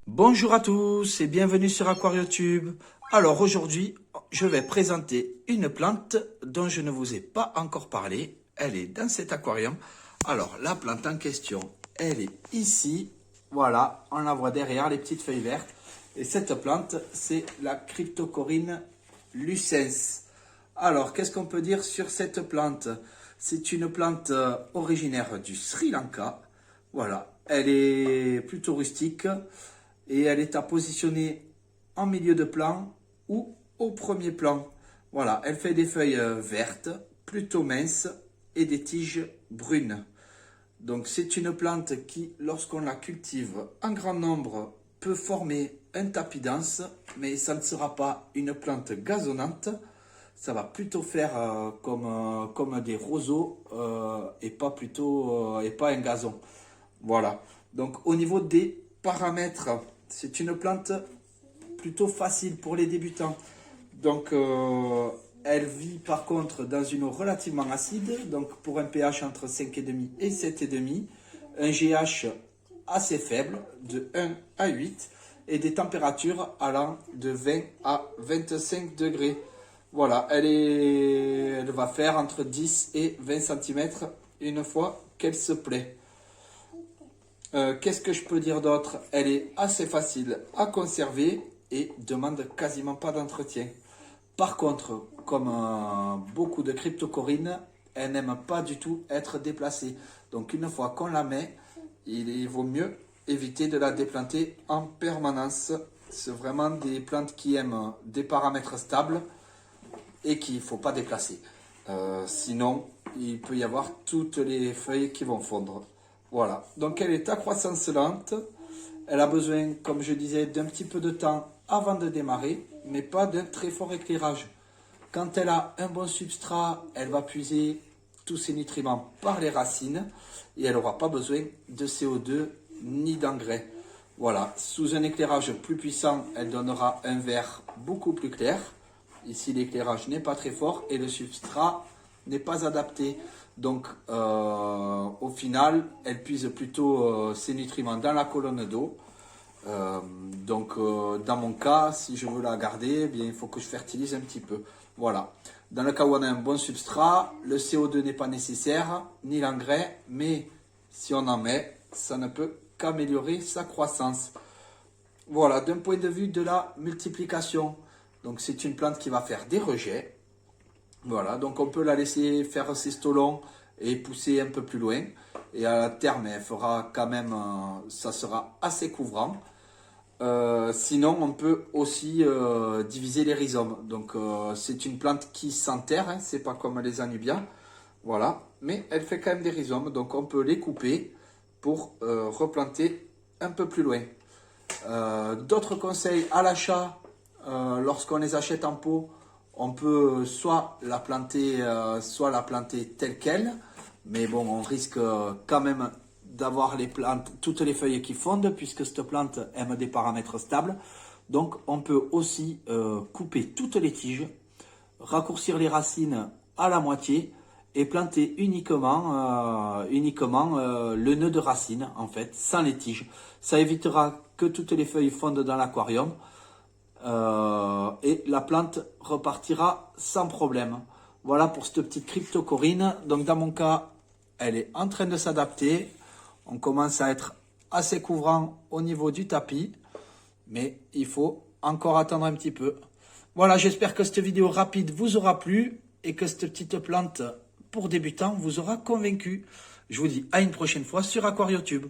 Bonjour à tous et bienvenue sur AquarioTube. Alors aujourd'hui, je vais présenter une plante dont je ne vous ai pas encore parlé. Elle est dans cet aquarium. Alors la plante en question, elle est ici. Voilà, on la voit derrière, les petites feuilles vertes. Et cette plante, c'est la Cryptocoryne lucens. Alors, qu'est-ce qu'on peut dire sur cette plante? C'est une plante originaire du Sri Lanka. Voilà, elle est plutôt rustique et elle est à positionner en milieu de plan ou au premier plan. Voilà, elle fait des feuilles vertes, plutôt minces et des tiges brunes. Donc c'est une plante qui, lorsqu'on la cultive en grand nombre, peut former un tapis dense, mais ça ne sera pas une plante gazonnante. Ça va plutôt faire comme des roseaux et pas un gazon. Voilà. Donc au niveau des paramètres, c'est une plante plutôt facile pour les débutants. Donc elle vit par contre dans une eau relativement acide, donc pour un pH entre 5,5 et 7,5, un GH assez faible de 1 à 8 et des températures allant de 20 à 25 degrés. Voilà, elle va faire entre 10 et 20 cm une fois qu'elle se plaît. Qu'est-ce que je peux dire d'autre? Elle est assez facile à conserver et demande quasiment pas d'entretien. Par contre, comme beaucoup de cryptocorynes, elle n'aime pas du tout être déplacée. Donc une fois qu'on la met, il vaut mieux éviter de la déplanter en permanence. C'est vraiment des plantes qui aiment des paramètres stables et qu'il ne faut pas déplacer. Sinon, il peut y avoir toutes les feuilles qui vont fondre. Voilà, donc elle est à croissance lente. Elle a besoin, comme je disais, d'un petit peu de temps avant de démarrer, mais pas d'un très fort éclairage. Quand elle a un bon substrat, elle va puiser tous ses nutriments par les racines et elle n'aura pas besoin de CO2 ni d'engrais. Voilà, sous un éclairage plus puissant, elle donnera un vert beaucoup plus clair. Ici, l'éclairage n'est pas très fort et le substrat n'est pas adapté. Donc, au final, elle puise plutôt ses nutriments dans la colonne d'eau. Dans mon cas, si je veux la garder, eh bien, il faut que je fertilise un petit peu. Voilà. Dans le cas où on a un bon substrat, le CO2 n'est pas nécessaire, ni l'engrais, mais si on en met, ça ne peut qu'améliorer sa croissance. Voilà, d'un point de vue de la multiplication. Donc, c'est une plante qui va faire des rejets. Voilà, donc on peut la laisser faire ses stolons et pousser un peu plus loin. Et à terme, elle fera quand même, ça sera assez couvrant. Sinon, on peut aussi diviser les rhizomes. Donc, c'est une plante qui s'enterre, hein, c'est pas comme les anubias. Voilà, mais elle fait quand même des rhizomes. Donc, on peut les couper pour replanter un peu plus loin. D'autres conseils à l'achat, lorsqu'on les achète en pot, on peut soit la planter telle qu'elle, mais bon, on risque quand même d'avoir toutes les feuilles qui fondent, puisque cette plante aime des paramètres stables. Donc on peut aussi couper toutes les tiges, raccourcir les racines à la moitié et planter uniquement le nœud de racine, en fait, sans les tiges. Ça évitera que toutes les feuilles fondent dans l'aquarium. Et la plante repartira sans problème. Voilà pour cette petite cryptocoryne. Donc dans mon cas, elle est en train de s'adapter. On commence à être assez couvrant au niveau du tapis, mais il faut encore attendre un petit peu. Voilà, j'espère que cette vidéo rapide vous aura plu et que cette petite plante pour débutants vous aura convaincu. Je vous dis à une prochaine fois sur AquarioTube.